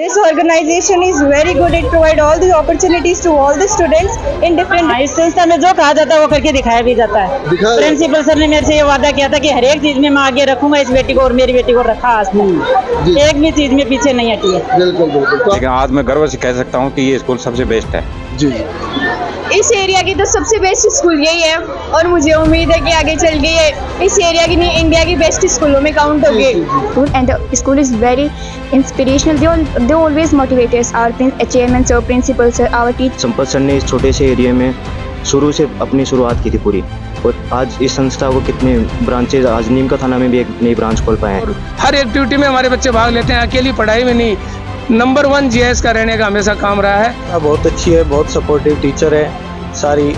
This organization is very good. It provide all the opportunities to all the students in different. इस संस्था में जो कहा जाता है वो करके दिखाया भी जाता है। प्रिंसिपल सर ने मेरे से ये वादा किया था कि हर एक चीज में मैं आगे रखूंगा इस बेटी को, और मेरी बेटी को रखा आज तक, एक भी चीज में पीछे नहीं हटी है। बिल्कुल बिल्कुल। लेकिन आज मैं गर्व से कह सकता हूँ कि ये स्कूल सबसे बेस्ट है। जी इस एरिया की तो सबसे बेस्ट स्कूल यही है, और मुझे उम्मीद है कि आगे चल के ये इस एरिया की नहीं, इंडिया की बेस्ट स्कूलों में काउंट होगी। And the school is very inspirational. They always motivate us. Our chairman sir, principal sir, our teachers. Sampat sir ने इस छोटे से एरिया में शुरू से अपनी शुरुआत की थी पूरी, और आज इस संस्था को कितने ब्रांचेज, आज नीम का थाना में भी एक नई ब्रांच खोल पाए हैं। हर एक्टिविटी में हमारे बच्चे भाग लेते हैं, अकेली पढ़ाई में नहीं, नंबर 1 जीएस का रहने का हमेशा काम रहा है। बहुत अच्छी है, बहुत सपोर्टिव टीचर है, सारी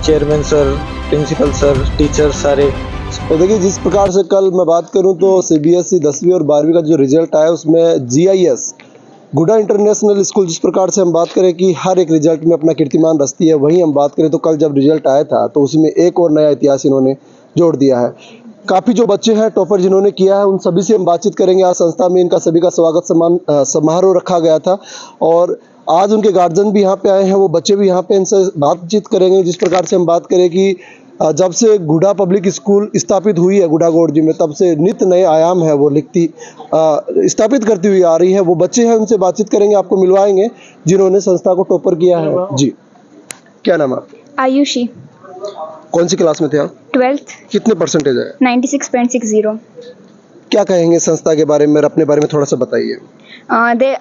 chairman sir, principal sir, teacher सारे। तो देखिए, जिस प्रकार से कल मैं बात करूं तो सीबीएसई 10वीं और 12वीं का जो रिजल्ट आया उसमें जीआईएस गुडा इंटरनेशनल स्कूल, जिस प्रकार से हम बात करें कि हर एक रिजल्ट में अपना कीर्तिमान रचती है, वहीं हम बात करें तो कल जब रिजल्ट आया था तो उसमें एक और नया इतिहास इन्होंने जोड़ दिया है। काफ़ी जो बच्चे हैं टॉपर जिन्होंने किया है उन सभी से हम बातचीत करेंगे। आज संस्था में इनका सभी का स्वागत समारोह रखा गया था, और आज उनके गार्जियन भी यहाँ पे आए हैं, वो बच्चे भी यहाँ पे, इनसे बातचीत करेंगे। जिस प्रकार से हम बात करें कि जब से गुडा पब्लिक स्कूल स्थापित हुई है गुडा गोड़जी में, तब से नित्य नए आयाम है वो लिखती स्थापित करती हुई आ रही है। वो बच्चे हैं, उनसे बातचीत करेंगे, आपको मिलवाएंगे जिन्होंने संस्था को टॉपर किया है। जी, क्या नाम है आपका? आयुषी। कौन सी क्लास में थे आप? 12th। कितने परसेंटेज है? 96.60। क्या कहेंगे संस्था के बारे में, अपने बारे में थोड़ा सा बताइए। The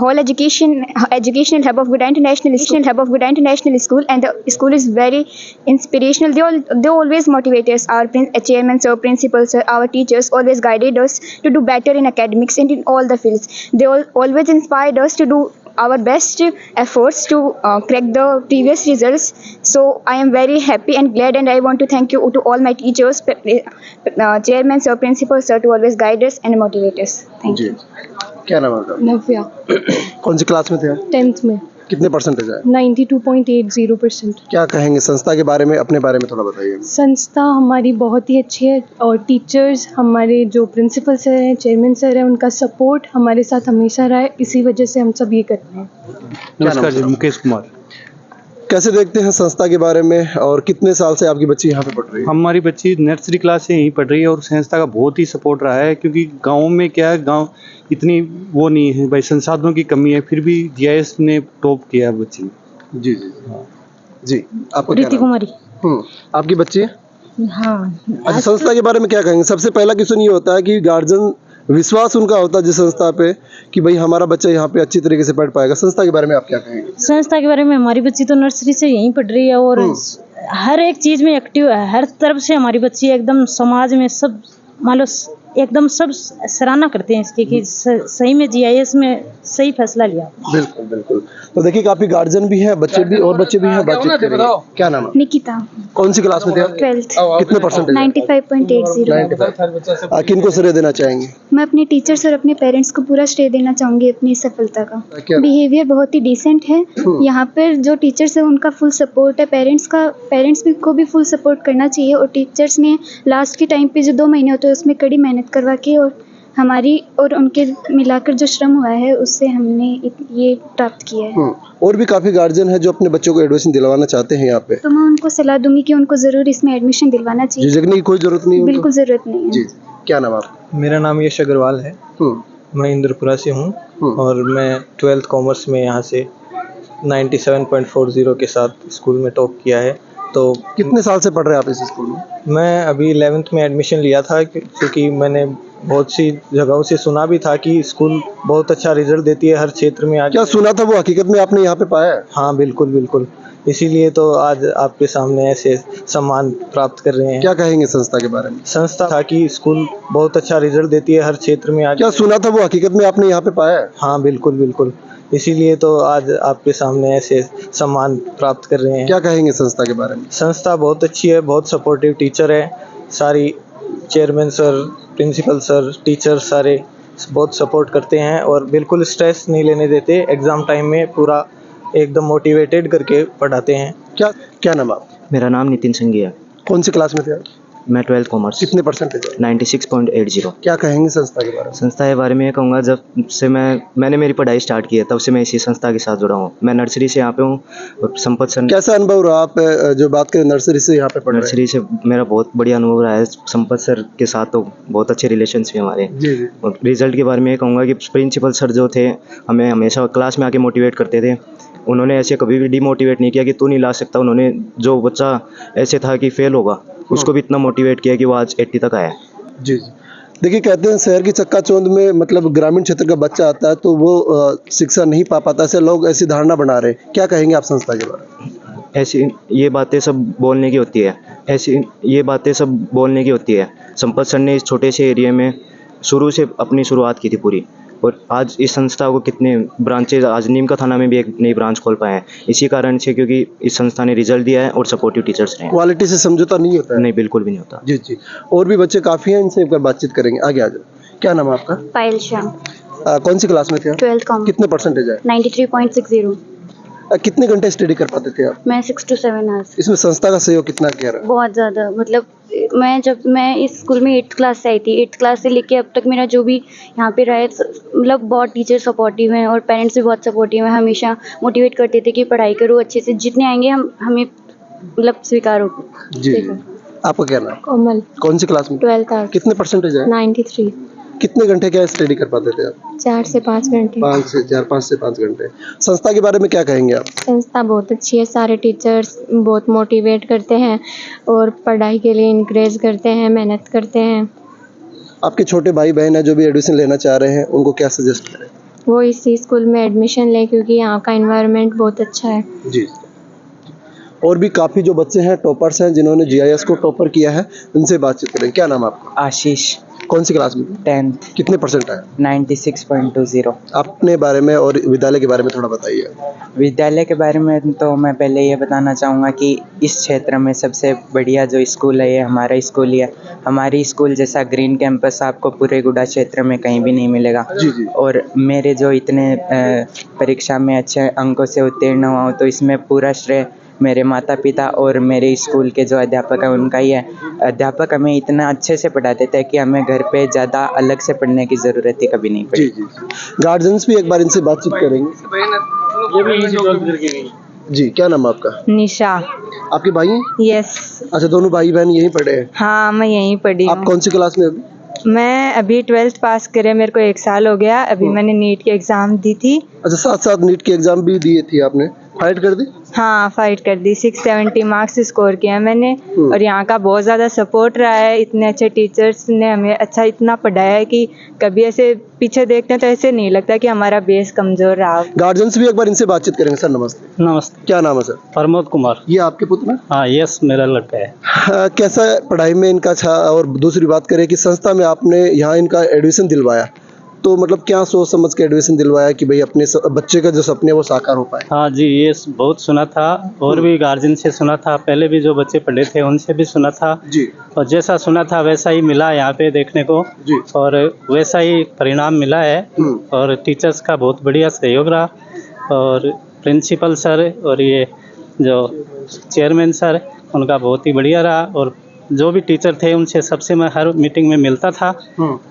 whole educational hub of Guda International School, and the school is very inspirational. They always motivate us. Our chairman sir, principal sir, our teachers always guided us to do better in academics and in all the fields. They always inspired us to do our best efforts to crack the previous results. So I am very happy and glad, and I want to thank you to all my teachers, chairman sir, principal sir, to always guide us and motivate us. Thank you. क्या नाम है आपका? नव्या। कौन सी class में थे? 10th में। कितने percentage है? 92.80%। क्या कहेंगे संस्था के बारे में, अपने बारे में थोड़ा बताइए। संस्था हमारी बहुत ही अच्छी है, और टीचर्स, हमारे जो प्रिंसिपल सर हैं, चेयरमैन सर हैं, उनका सपोर्ट हमारे साथ हमेशा रहा है, इसी वजह से हम सब ये कर रहे हैं। नमस्कार जी, मुकेश कुमार। कैसे देखते हैं संस्था के बारे में, और कितने साल से आपकी बच्ची यहाँ पे पढ़ रही है? हमारी बच्ची नर्सरी क्लास से यहीं पढ़ रही है, और संस्था का बहुत ही सपोर्ट रहा है, क्योंकि गांव में क्या है, गांव इतनी वो नहीं है भाई, संसाधनों की कमी है, फिर भी जीआईएस ने टॉप किया बच्ची। जी जी जी। आपको रीति कुमारी। आपकी बच्ची है? हाँ। अच्छा, संस्था के बारे में क्या कहेंगे? सबसे पहला क्वेश्चन ये होता है कि गार्जियन विश्वास उनका होता है जिस संस्था पे कि भाई हमारा बच्चा यहाँ पे अच्छी तरीके से पढ़ पाएगा। संस्था के बारे में आप क्या कहेंगे? संस्था के बारे में, हमारी बच्ची तो नर्सरी से यहीं पढ़ रही है, और हर एक चीज में एक्टिव है, हर तरफ से हमारी बच्ची एकदम समाज में सब मान लो एकदम सब सराहना करते हैं इसकी कि सही में जीआईएस में सही फैसला लिया। बिल्कुल बिल्कुल। तो देखिए, काफी गार्जियन भी हैं, बच्चे भी हैं, बातचीत करेंगे। क्या नाम है? निकिता। कौन सी क्लास में थे आप? 12th। कितने परसेंटेज? 95.80। किनको श्रेय देना चाहेंगे? मैं अपने टीचर्स और अपने पेरेंट्स को पूरा श्रेय देना चाहूँगी अपनी सफलता का। बिहेवियर बहुत ही डिसेंट है यहाँ पर, जो टीचर्स है उनका फुल सपोर्ट है, पेरेंट्स भी को भी फुल सपोर्ट करना चाहिए, और टीचर्स ने लास्ट के टाइम पे जो 2 महीने होते हैं उसमें कड़ी मेहनत करवा के, और हमारी और उनके मिलाकर जो श्रम हुआ है उससे हमने ये प्राप्त किया है। और भी काफी गार्जियन है जो अपने बच्चों को एडमिशन दिलवाना चाहते हैं यहाँ पे, तो मैं उनको सलाह दूंगी कि उनको जरूर इसमें एडमिशन दिलवाना चाहिए। झिझकने की कोई जरूरत नहीं है? बिल्कुल जरूरत नहीं है। जी। क्या नाम है आपका? मेरा नाम यश अग्रवाल है, मैं इंद्रपुरा से हूँ, और मैं 12th कॉमर्स में यहाँ से 97.40 के साथ स्कूल में टॉप किया है। तो कितने साल से पढ़ रहे हैं आप इस स्कूल में? मैं अभी 11th में एडमिशन लिया था, क्योंकि मैंने बहुत सी जगहों से सुना भी था कि स्कूल बहुत अच्छा रिजल्ट देती है हर क्षेत्र में। आज क्या सुना था वो हकीकत में आपने यहाँ पे पाया है? हाँ बिल्कुल बिल्कुल, इसीलिए तो आज आपके सामने ऐसे सम्मान प्राप्त कर रहे हैं। क्या कहेंगे संस्था के बारे में? संस्था था कि स्कूल बहुत अच्छा रिजल्ट देती है हर क्षेत्र में। आज क्या सुना था वो हकीकत में आपने यहाँ पे पाया है? हाँ बिल्कुल बिल्कुल, इसीलिए तो आज आपके सामने ऐसे सम्मान प्राप्त कर रहे हैं। क्या कहेंगे संस्था के बारे में? संस्था बहुत अच्छी है, बहुत सपोर्टिव टीचर है, सारी chairman sir, principal sir, teacher सारे बहुत सपोर्ट करते हैं, और बिल्कुल स्ट्रेस नहीं लेने देते। एग्ज़ाम टाइम में पूरा एकदम मोटिवेटेड करके पढ़ाते हैं। क्या नाम है आपका? मेरा नाम नितिन संघी है। कौन सी क्लास में थे आप? मैं 12th कॉमर्स। कितने परसेंटेज है? 96.80। क्या कहेंगे संस्था के बारे में? संस्था के बारे में ये कहूँगा, जब से मैंने मेरी पढ़ाई स्टार्ट की है तब से मैं इसी संस्था के साथ जुड़ा हूँ। मैं नर्सरी से यहाँ पे हूँ और संपत सर कैसा अनुभव रहा? आप जो बात करें नर्सरी से यहाँ पे पढ़ रहे हैं। नर्सरी से मेरा बहुत बढ़िया अनुभव रहा है। संपत सर के साथ तो बहुत अच्छे रिलेशंस भी हमारे। जी जी। और रिजल्ट के बारे में ये कहूँगा कि प्रिंसिपल सर जो थे हमें हमेशा क्लास में आके मोटिवेट करते थे। उन्होंने ऐसे कभी भी डिमोटिवेट नहीं किया कि तू नहीं ला सकता। उन्होंने जो बच्चा ऐसे था कि फेल होगा उसको भी इतना मोटिवेट किया कि वो आज 80 तक आया है। जी जी। देखिए, कहते हैं शहर की चक्काचौंध में मतलब ग्रामीण क्षेत्र का बच्चा आता है तो वो शिक्षा नहीं पा पाता, ऐसे लोग ऐसी धारणा बना रहे हैं। क्या कहेंगे आप संस्था के बारे में? ऐसी ये बातें सब बोलने की होती है। संपत सर ने इस छोटे से एरिया में शुरू से अपनी शुरुआत की थी पूरी, और आज इस संस्था को कितने ब्रांचेज, आज नीम का थाना में भी एक नई ब्रांच खोल पाए हैं इसी कारण से, क्योंकि इस संस्था ने रिजल्ट दिया है और सपोर्टिव टीचर्स रहे हैं। क्वालिटी से समझौता नहीं होता है? नहीं, बिल्कुल भी नहीं होता। जी जी। और भी बच्चे काफ़ी हैं, इनसे एक बार बातचीत करेंगे। आगे आ जाओ। क्या नाम है आपका? पायल शाह, कौन सी क्लास में थे आप? 12th commerce. कितने परसेंटेज है? 93.60। कितने घंटे स्टडी कर पाते थे आप? मैं 6 to 7 hours। इसमें संस्था का सहयोग कितना किया रहा? बहुत ज़्यादा, मतलब जब मैं इस स्कूल में 8th क्लास से आई थी, 8th क्लास से लेके अब तक मेरा जो भी यहाँ पे रहा है, मतलब बहुत टीचर सपोर्टिव हैं और पेरेंट्स भी बहुत सपोर्टिव हैं। हमेशा मोटिवेट करते थे कि पढ़ाई करो अच्छे से, जितने आएंगे हमें मतलब स्वीकार हो। जी। आपका क्या नाम? कोमल, कौन सी क्लास में? 12th art. कितने परसेंटेज है? 93। कितने घंटे क्या स्टडी कर पाते थे आप? 4 से 5 घंटे। 5 से 5 घंटे। संस्था के बारे में क्या कहेंगे आप? संस्था बहुत अच्छी है, सारे टीचर्स बहुत मोटिवेट करते हैं और पढ़ाई के लिए इंकरेज करते हैं, मेहनत करते हैं। आपके छोटे भाई बहन है जो भी एडमिशन लेना चाह रहे हैं, उनको क्या सजेस्ट करें? वो इसी स्कूल में एडमिशन लें क्योंकि यहाँ का एनवायरनमेंट बहुत अच्छा है। जी। और भी काफ़ी जो बच्चे हैं टॉपर्स हैं जिन्होंने GIS को टॉपर किया है, उनसे बातचीत करें। क्या नाम है आपका? आशीष, कौन सी क्लास में? 10th। कितने परसेंट आए? 96.20। अपने बारे में और विद्यालय के बारे में थोड़ा बताइए। विद्यालय के बारे में तो मैं पहले ये बताना चाहूँगा कि इस क्षेत्र में सबसे बढ़िया जो स्कूल है ये हमारा स्कूल ही है। हमारी स्कूल जैसा ग्रीन कैंपस आपको पूरे गुडा क्षेत्र में कहीं भी नहीं मिलेगा। जी जी। और मेरे जो इतने परीक्षा में अच्छे अंकों से उत्तीर्ण हुआ हूँ तो इसमें पूरा श्रेय मेरे माता पिता और मेरे स्कूल के जो अध्यापक हैं उनका ही है। अध्यापक हमें इतना अच्छे से पढ़ाते थे कि हमें घर पे ज़्यादा अलग से पढ़ने की ज़रूरत ही कभी नहीं पड़ी। जी जी। गार्जियंस भी एक बार इनसे बातचीत करेंगे। जी। क्या नाम है आपका? निशा। आपके भाई हैं? यस। अच्छा, दोनों भाई बहन यहीं पढ़े हैं? हाँ, मैं यहीं पढ़ी आप कौन सी क्लास में अभी? मैं अभी 12th पास करे, मेरे को 1 साल हो गया। अभी मैंने नीट की एग्ज़ाम दी थी। अच्छा, साथ साथ नीट की एग्जाम भी दिए थी आपने? फाइट कर दी? हाँ, फाइट कर दी। 670 मार्क्स स्कोर किया मैंने और यहाँ का बहुत ज़्यादा सपोर्ट रहा है। इतने अच्छे टीचर्स ने हमें अच्छा इतना पढ़ाया है कि कभी ऐसे पीछे देखते हैं तो ऐसे नहीं लगता कि हमारा बेस कमज़ोर रहा। गार्जियंस भी एक बार इनसे बातचीत करेंगे। सर नमस्ते। नमस्ते। क्या नाम है सर? प्रमोद कुमार। ये आपके पुत्र हैं? हाँ, यस, मेरा लड़का है। हाँ, कैसा पढ़ाई में इनका अच्छा? और दूसरी बात करें कि संस्था में आपने यहाँ इनका एडमिशन दिलवाया तो मतलब क्या सोच समझ के एडमिशन दिलवाया कि भाई अपने बच्चे का जो सपने वो साकार हो पाए? हाँ जी, ये बहुत सुना था और भी गार्जियन से सुना था, पहले भी जो बच्चे पढ़े थे उनसे भी सुना था जी। और जैसा सुना था वैसा ही मिला यहाँ पे देखने को जी। और वैसा ही परिणाम मिला है। और टीचर्स का बहुत बढ़िया सहयोग रहा और प्रिंसिपल सर और ये जो चेयरमैन सर उनका बहुत ही बढ़िया रहा। और जो भी टीचर थे उनसे सबसे मैं हर मीटिंग में मिलता था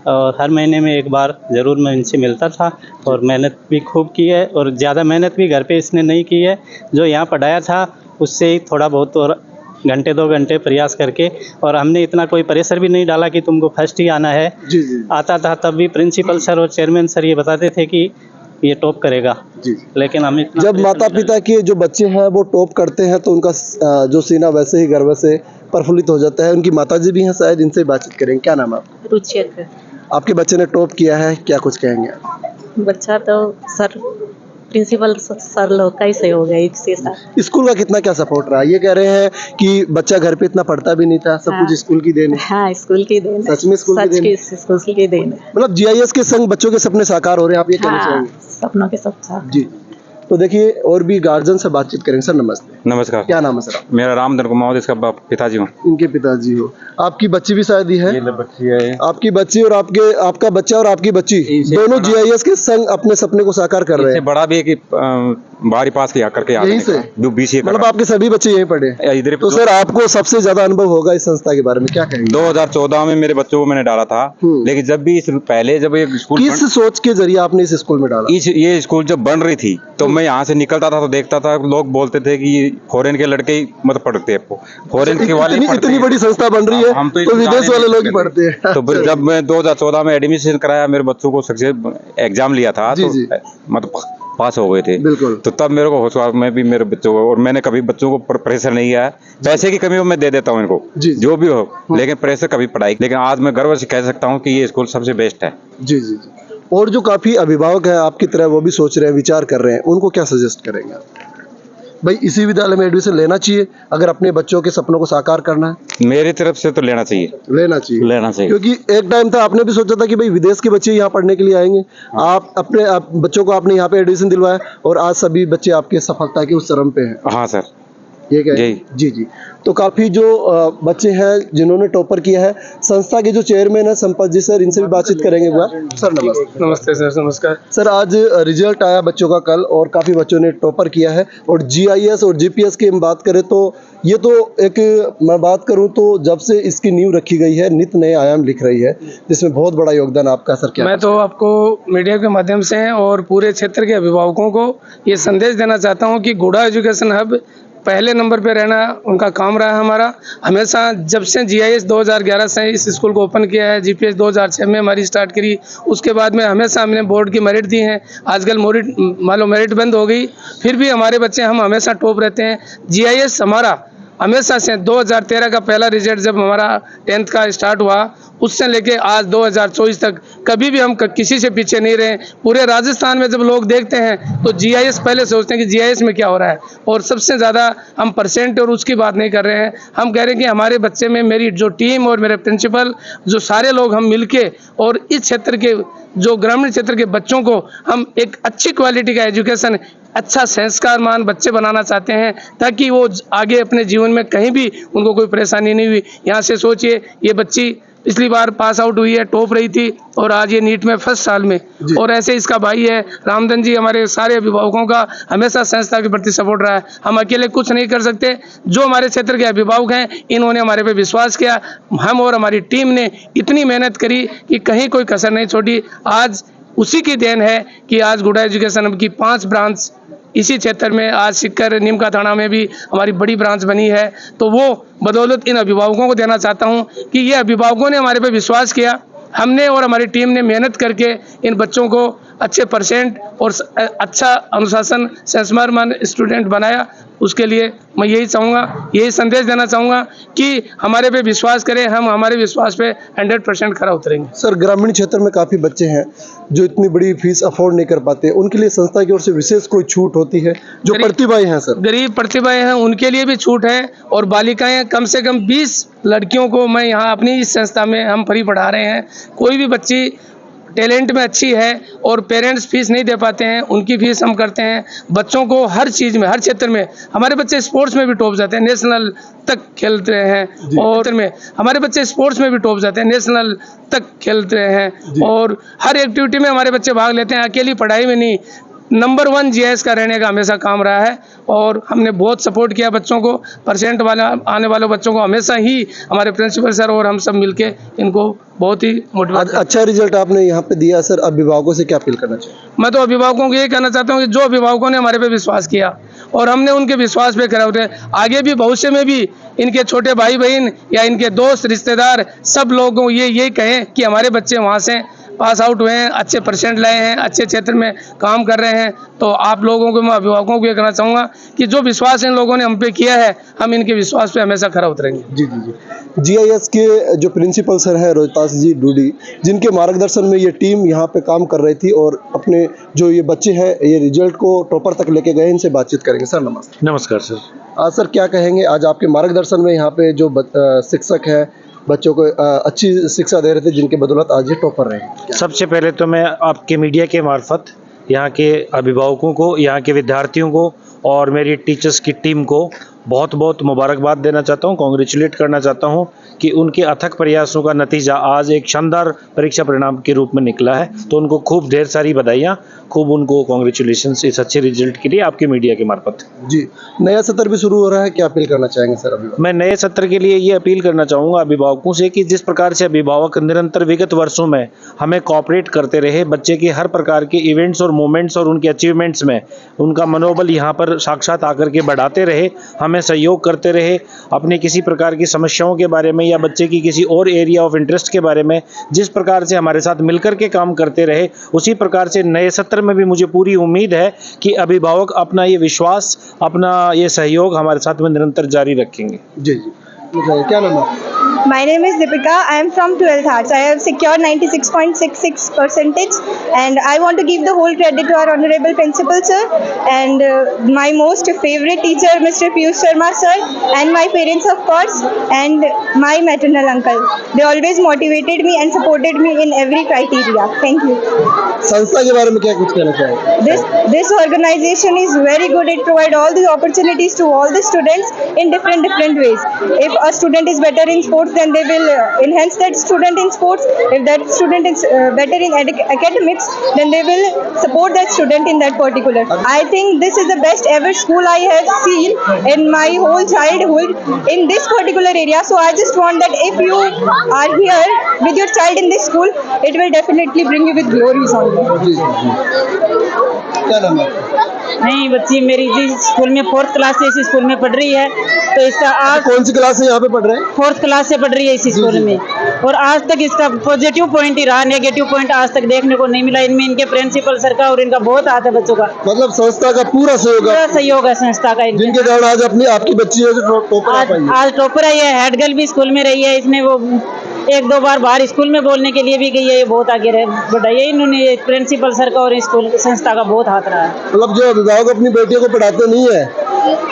और हर महीने में एक बार ज़रूर मैं इनसे मिलता था और मेहनत भी खूब की है। और ज़्यादा मेहनत भी घर पे इसने नहीं की है, जो यहाँ पढ़ाया था उससे ही थोड़ा बहुत और घंटे 2 घंटे प्रयास करके। और हमने इतना कोई प्रेशर भी नहीं डाला कि तुमको फर्स्ट ही आना है। जी जी। आता था तब भी प्रिंसिपल सर और चेयरमैन सर ये बताते थे कि ये टॉप करेगा। जी। लेकिन हम जब माता पिता के जो बच्चे हैं वो टॉप करते हैं तो उनका जो सीना वैसे ही गर्व से प्रफुल्लित हो जाता है। उनकी माताजी भी हैं शायद, इनसे बातचीत करेंगे। क्या नाम है आपका? रुचिकर। आपके बच्चे ने टॉप किया है, क्या कुछ कहेंगे आप? बच्चा तो सर प्रिंसिपल सर लोग का ही सहयोग है इसके साथ। स्कूल का कितना क्या सपोर्ट रहा? ये कह रहे हैं कि बच्चा घर पे इतना पढ़ता भी नहीं था, सब कुछ स्कूल की देन है। हाँ, स्कूल की देन है। सच में स्कूल की देन है? स्कूल की देन है। मतलब GIS के संग बच्चों के सपने साकार हो रहे हैं, आप ये कहना चाहेंगे? सपनों के साथ। जी। तो देखिए और भी गार्जियन से बातचीत करेंगे। सर नमस्ते। नमस्कार। क्या नाम है सर? मेरा रामधन कुमार, इसका पिताजी हूँ। इनके पिताजी हो। आपकी बच्ची भी शायद ही है? ये बच्ची है। आपकी बच्ची और आपका बच्चा और आपकी बच्ची दोनों GIS के संग अपने सपने को साकार कर रहे हैं। बड़ा भी है कि बाहर ही पास किया करके यहीं से? जो BCA मतलब आपके सभी बच्चे यहीं पढ़े? इधर तो सर आपको सबसे ज्यादा अनुभव होगा इस संस्था के बारे में, क्या कहेंगे? 2014 में मेरे बच्चों को मैंने डाला था, लेकिन जब भी पहले जब ये स्कूल किस सोच के जरिए आपने इस स्कूल में डाला? ये स्कूल जब बन रही थी तो मैं यहाँ से निकलता था तो देखता था लोग बोलते थे कि फॉरेन के लड़के ही मतलब पढ़ते हैं, फॉरेन के वाले इतनी बड़ी संस्था बन रही है हम तो विदेश वाले लोग ही पढ़ते हैं। तो जब मैं 2014 में एडमिशन कराया, मेरे बच्चों को सक्सेस एग्जाम लिया था तो मतलब पास हो गए थे, बिल्कुल। तो तब मेरे को होश हुआ, मैं भी मेरे बच्चों को, और मैंने कभी बच्चों को प्रेशर नहीं किया, पैसे की कमी हो मैं दे देता हूँ इनको जो भी हो, लेकिन प्रेशर कभी पढ़ाई, लेकिन आज मैं गर्व से कह सकता हूँ कि ये स्कूल सबसे बेस्ट है। जी जी जी। और जो काफी अभिभावक हैं आपकी तरह, वो भी सोच रहे हैं, विचार कर रहे हैं, उनको क्या सजेस्ट करेंगे भाई इसी विद्यालय में एडमिशन लेना चाहिए अगर अपने बच्चों के सपनों को साकार करना है? मेरी तरफ से तो लेना चाहिए, लेना चाहिए, क्योंकि एक टाइम था आपने भी सोचा था कि भाई विदेश के बच्चे यहाँ पढ़ने के लिए आएंगे, आप अपने बच्चों को आपने यहाँ पे एडमिशन दिलवाया और आज सभी बच्चे आपके सफलता के उस चरम पे हैं। हाँ सर, ये क्या है? जी जी। तो काफी जो बच्चे हैं जिन्होंने टॉपर किया है, संस्था के जो चेयरमैन है संपत जी सर, इनसे भी बातचीत करेंगे। सर नमस्ते। नमस्ते सर, नमस्कार सर। आज रिजल्ट आया बच्चों का कल और काफी बच्चों ने टॉपर किया है, और GIS और GPS की हम बात करें तो ये तो एक, मैं बात करूं तो जब से इसकी नींव रखी गई है नित नए आयाम लिख रही है, जिसमें बहुत बड़ा योगदान आपका सर। क्या मैं तो आपको मीडिया के माध्यम से और पूरे क्षेत्र के अभिभावकों को ये संदेश देना चाहता हूँ कि गुड़ा एजुकेशन हब पहले नंबर पे रहना उनका काम रहा है हमारा हमेशा। जब से GIS 2011 से इस स्कूल को ओपन किया है, GPS 2006 में हमारी स्टार्ट करी, उसके बाद में हमेशा हमने बोर्ड की मेरिट दी है। आजकल मेरिट बंद हो गई, फिर भी हमारे बच्चे हम हमेशा टॉप रहते हैं। GIS हमारा हमेशा से 2013 का पहला रिजल्ट जब हमारा 10th का स्टार्ट हुआ, उससे लेके आज 2024 तक कभी भी हम किसी से पीछे नहीं रहे। पूरे राजस्थान में जब लोग देखते हैं तो GIS पहले सोचते हैं कि GIS में क्या हो रहा है, और सबसे ज़्यादा हम परसेंट और उसकी बात नहीं कर रहे हैं। हम कह रहे हैं कि हमारे बच्चे में मेरी जो टीम और मेरे प्रिंसिपल जो सारे लोग हम मिलके और इस क्षेत्र के जो ग्रामीण क्षेत्र के बच्चों को हम एक अच्छी क्वालिटी का एजुकेशन, अच्छा संस्कारमान बच्चे बनाना चाहते हैं, ताकि वो आगे अपने जीवन में कहीं भी उनको कोई परेशानी नहीं हुई। यहाँ से सोचिए, ये बच्ची पिछली बार पास आउट हुई है, टॉप रही थी, और आज ये नीट में फर्स्ट साल में, और ऐसे इसका भाई है रामधन जी, हमारे सारे अभिभावकों का हमेशा संस्था के प्रति सपोर्ट रहा है। हम अकेले कुछ नहीं कर सकते, जो हमारे क्षेत्र के अभिभावक हैं इन्होंने हमारे पे विश्वास किया, हम और हमारी टीम ने इतनी मेहनत करी कि कहीं कोई कसर नहीं छोड़ी। आज उसी की देन है कि आज गुड़ा एजुकेशन हब की 5 ब्रांच इसी क्षेत्र में, आज सिक्कर नीमका थाना में भी हमारी बड़ी ब्रांच बनी है, तो वो बदौलत इन अभिभावकों को देना चाहता हूं कि ये अभिभावकों ने हमारे पे विश्वास किया, हमने और हमारी टीम ने मेहनत करके इन बच्चों को अच्छे परसेंट और अच्छा अनुशासन संस्कारमान स्टूडेंट बनाया। उसके लिए मैं यही चाहूँगा, यही संदेश देना चाहूँगा कि हमारे पे विश्वास करें, हम हमारे विश्वास पे 100% खरा उतरेंगे। सर, ग्रामीण क्षेत्र में काफ़ी बच्चे हैं जो इतनी बड़ी फीस अफोर्ड नहीं कर पाते, उनके लिए संस्था की ओर से विशेष कोई छूट होती है? जो प्रतिभाएं हैं सर, गरीब प्रतिभाएं हैं, उनके लिए भी छूट है, और बालिकाएं कम से कम 20 लड़कियों को मैं यहाँ अपनी इस संस्था में हम फ्री पढ़ा रहे हैं। कोई भी बच्ची टैलेंट में अच्छी है और पेरेंट्स फीस नहीं दे पाते हैं, उनकी फीस हम करते हैं। बच्चों को हर चीज़ में, हर क्षेत्र में, हमारे बच्चे स्पोर्ट्स में भी टॉप जाते हैं, नेशनल तक खेलते हैं, और में हमारे बच्चे स्पोर्ट्स में भी टॉप जाते हैं, नेशनल तक खेलते हैं, और हर एक्टिविटी में हमारे बच्चे भाग लेते हैं। अकेली पढ़ाई में नहीं, नंबर 1 GIS का रहने का हमेशा काम रहा है, और हमने बहुत सपोर्ट किया बच्चों को। परसेंट वाला आने वाले बच्चों को हमेशा ही हमारे प्रिंसिपल सर और हम सब मिलके इनको बहुत ही मोटिवेट। अच्छा रिजल्ट आपने यहाँ पे दिया सर, अभिभावकों से क्या अपील करना चाहिए? मैं तो अभिभावकों को ये कहना चाहता हूँ कि जो अभिभावकों ने हमारे पे विश्वास किया और हमने उनके विश्वास पे खरे उतरे, आगे भी भविष्य में भी इनके छोटे भाई बहन या इनके दोस्त रिश्तेदार सब लोगों को ये कहें कि हमारे बच्चे वहाँ से पास आउट हुए हैं, अच्छे परसेंट लाए हैं, अच्छे क्षेत्र में काम कर रहे हैं। तो आप लोगों को, मैं अभिभावकों को ये कहना चाहूँगा कि जो विश्वास इन लोगों ने हम पे किया है, हम इनके विश्वास पे हमेशा खरा उतरेंगे। जी जी जी। GIS के जो प्रिंसिपल सर हैं रोहितास जी डूडी, जिनके मार्गदर्शन में ये टीम यहाँ पे काम कर रही थी और अपने जो ये बच्चे हैं ये रिजल्ट को टॉपर तक लेके गए, इनसे बातचीत करेंगे। सर नमस्ते। नमस्कार सर। आज सर क्या कहेंगे, आज आपके मार्गदर्शन में यहाँ पे जो शिक्षक हैं बच्चों को अच्छी शिक्षा दे रहे थे, जिनके बदौलत आज ये टॉपर रहे? सबसे पहले तो मैं आपके मीडिया के मार्फत यहाँ के अभिभावकों को, यहाँ के विद्यार्थियों को और मेरी टीचर्स की टीम को बहुत बहुत मुबारकबाद देना चाहता हूँ, कॉन्ग्रेचुलेट करना चाहता हूँ कि उनके अथक प्रयासों का नतीजा आज एक शानदार परीक्षा परिणाम के रूप में निकला है। तो उनको खूब ढेर सारी बधाइयाँ, खूब उनको कॉन्ग्रेचुलेशंस इस अच्छे रिजल्ट के लिए आपके मीडिया के मार्फत। जी, नया सत्र भी शुरू हो रहा है, क्या अपील करना चाहेंगे सर अभिभावक? मैं नए सत्र के लिए ये अपील करना चाहूँगा अभिभावकों से कि जिस प्रकार से अभिभावक निरंतर विगत वर्षों में हमें कोऑपरेट करते रहे, बच्चे के हर प्रकार के इवेंट्स और मोमेंट्स और उनके अचीवमेंट्स में उनका मनोबल यहाँ पर साक्षात आकर के बढ़ाते रहे, हमें सहयोग करते रहे, अपने किसी प्रकार की समस्याओं के बारे में या बच्चे की किसी और एरिया ऑफ इंटरेस्ट के बारे में जिस प्रकार से हमारे साथ मिलकर के काम करते रहे, उसी प्रकार से नए सत्र में भी मुझे पूरी उम्मीद है कि अभिभावक अपना ये विश्वास, अपना ये सहयोग हमारे साथ में निरंतर जारी रखेंगे। जी जी, क्या नाम है? My name is Deepika. I am from 12th Arts. I have secured 96.66% and I want to give the whole credit to our honorable principal sir and my most favorite teacher Mr. Piyush Sharma sir and my parents of course and my maternal uncle. They always motivated me and supported me in every criteria. Thank you. संस्था के बारे में क्या कुछ कहना चाहेंगे? This organization is very good. It provides all the opportunities to all the students in different ways. If a student is better in sports, then they will enhance that student in sports. If that student is better in academics, then they will support that student in that particular. I think this is the best ever school I have seen in my whole childhood in this particular area. So I just want that if you are here with your child in this school, it will definitely bring you with glories only. क्या नाम है? नहीं, बच्ची मेरी जिस school में 4th class से इस स्कूल में पढ़ रही है, तो इसका आज कौन सी क्लास से यहाँ पे पढ़ रहे हैं? 4th क्लास से पढ़ रही है इस स्कूल में और आज तक इसका पॉजिटिव पॉइंट ही रहा, नेगेटिव पॉइंट आज तक देखने को नहीं मिला। इनमें इनके प्रिंसिपल सर का और इनका बहुत हाथ है बच्चों का। मतलब संस्था का पूरा सहयोग है संस्था का, जिनके कारण आज आपकी बच्ची है जो टॉपर आज टॉपर है। ये हेड गर्ल भी स्कूल में रही है, इसने वो 1-2 बार बाहर स्कूल में बोलने के लिए भी गई है। ये बहुत आगे बढ़ाई है इन्होंने, प्रिंसिपल सर का और स्कूल संस्था का बहुत हाथ रहा है। मतलब जो अभिभावक अपनी बेटियों को पढ़ाते नहीं है,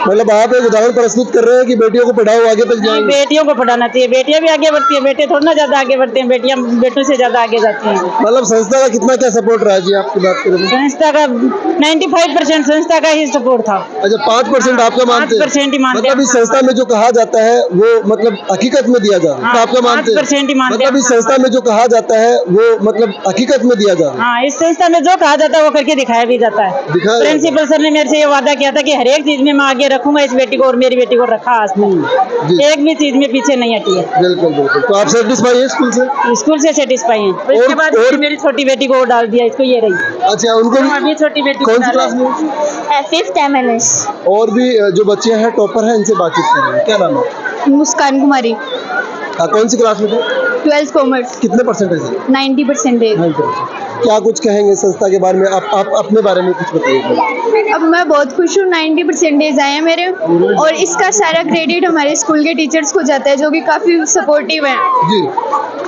मतलब आप एक उदाहरण प्रस्तुत कर रहे हैं कि बेटियों को पढ़ाओ आगे तक जाएंगे। बेटियों को पढ़ाना चाहिए, बेटियां भी आगे बढ़ती है, बेटे थोड़ा ना ज्यादा आगे बढ़ते हैं, बेटियां बेटों से ज्यादा आगे जाती हैं। मतलब संस्था का कितना क्या सपोर्ट रहा जी आपकी बात करें? संस्था का 95% संस्था का ही सपोर्ट था। अच्छा, 5% आपका मानते हैं? 5% ही मानते हैं। मतलब इस संस्था में जो कहा जाता है वो मतलब हकीकत में दिया जा रहा है, आपका मानते हैं? 5% ही मानते हैं। मतलब इस संस्था में जो कहा जाता है वो मतलब हकीकत में दिया जा रहा है। हाँ, इस संस्था में जो कहा जाता है वो करके दिखाया भी जाता है। प्रिंसिपल सर ने मेरे से ये वादा किया था कि हर एक चीज में मैं आगे रखूंगा इस बेटी को, और मेरी बेटी को रखा आज तक, एक भी चीज में पीछे नहीं हटी है। बिल्कुल बिल्कुल। तो आप सेटिस्फाई हैं स्कूल से? स्कूल से सेटिस्फाई हैं। और इसके बाद मेरी छोटी बेटी को डाल दिया, इसको ये रही। अच्छा, उनको अभी छोटी बेटी कौन सी क्लास में? 5th MNS। और भी जो बच्चे हैं टॉपर हैं, इनसे बातचीत करेंगे। क्या नाम है? मुस्कान कुमारी। कौन सी क्लास में थे? 12th commerce. कितने परसेंटेज है? 90%। क्या कुछ कहेंगे संस्था के बारे में? आप अपने बारे में कुछ बताइए। अब मैं बहुत खुश हूँ, 90% आए हैं मेरे, और इसका सारा क्रेडिट हमारे स्कूल के टीचर्स को जाता है जो कि काफ़ी सपोर्टिव हैं जी।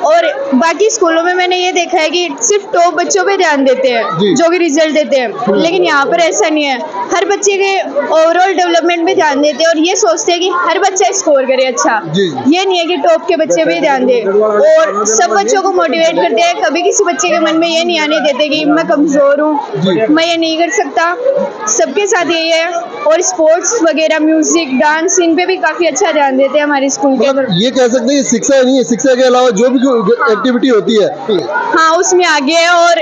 और बाकी स्कूलों में मैंने ये देखा है कि सिर्फ टॉप बच्चों पे ध्यान देते हैं जो कि रिजल्ट देते हैं, लेकिन यहाँ पर ऐसा नहीं है। हर बच्चे के ओवरऑल डेवलपमेंट पे ध्यान देते हैं और ये सोचते हैं कि हर बच्चा स्कोर करे अच्छा। ये नहीं है कि टॉप के बच्चे पे ध्यान दे, और सब बच्चों को मोटिवेट करते हैं। कभी किसी बच्चे के मन में ये नहीं आने देते कि मैं कमज़ोर हूँ, मैं ये नहीं कर सकता। सबके साथ यही है। और स्पोर्ट्स वगैरह, म्यूजिक, डांस, इन पे भी काफ़ी अच्छा ध्यान देते हैं हमारे स्कूल के। ये कह सकते हैं शिक्षा नहीं है, शिक्षा के अलावा जो भी एक्टिविटी होती है हाँ उसमें आगे है, और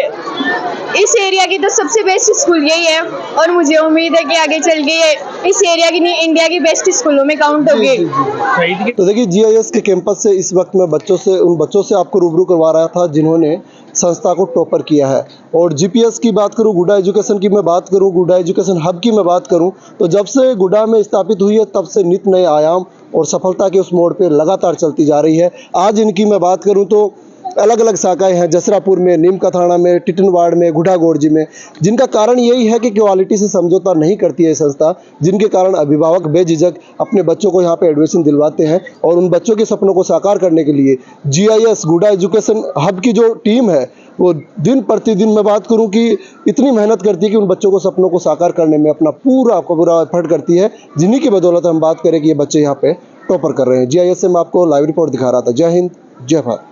इस एरिया की तो सबसे बेस्ट स्कूल यही है और मुझे उम्मीद है कि आगे चल के ये इस एरिया की नहीं इंडिया की बेस्ट स्कूलों में काउंट होगी। तो देखिए, GIS के कैंपस से इस वक्त मैं उन बच्चों से आपको रूबरू करवा रहा था जिन्होंने संस्था को टॉपर किया है। और GPS की बात करूं, गुडा एजुकेशन की मैं बात करूं, गुडा एजुकेशन हब की मैं बात करूं, तो जब से गुडा में स्थापित हुई है तब से नित नए आयाम और सफलता के उस मोड़ पे लगातार चलती जा रही है। आज इनकी मैं बात करूं तो अलग अलग शाखाएं हैं, जसरापुर में, नीम का थाना में, टिटनवाड़ में, गुढ़ागोड़जी में, जिनका कारण यही है कि क्वालिटी से समझौता नहीं करती है संस्था, जिनके कारण अभिभावक बेझिझक अपने बच्चों को यहाँ पे एडमिशन दिलवाते हैं। और उन बच्चों के सपनों को साकार करने के लिए GIS गुडा एजुकेशन हब की जो टीम है वो दिन प्रतिदिन मैं बात करूं कि इतनी मेहनत करती है कि उन बच्चों को सपनों को साकार करने में अपना पूरा एफर्ट करती है, जिन्हीं की बदौलत हम बात करें कि ये बच्चे यहाँ पे टॉपर कर रहे हैं। GIS से मैं आपको लाइव रिपोर्ट दिखा रहा था। जय हिंद, जय भारत।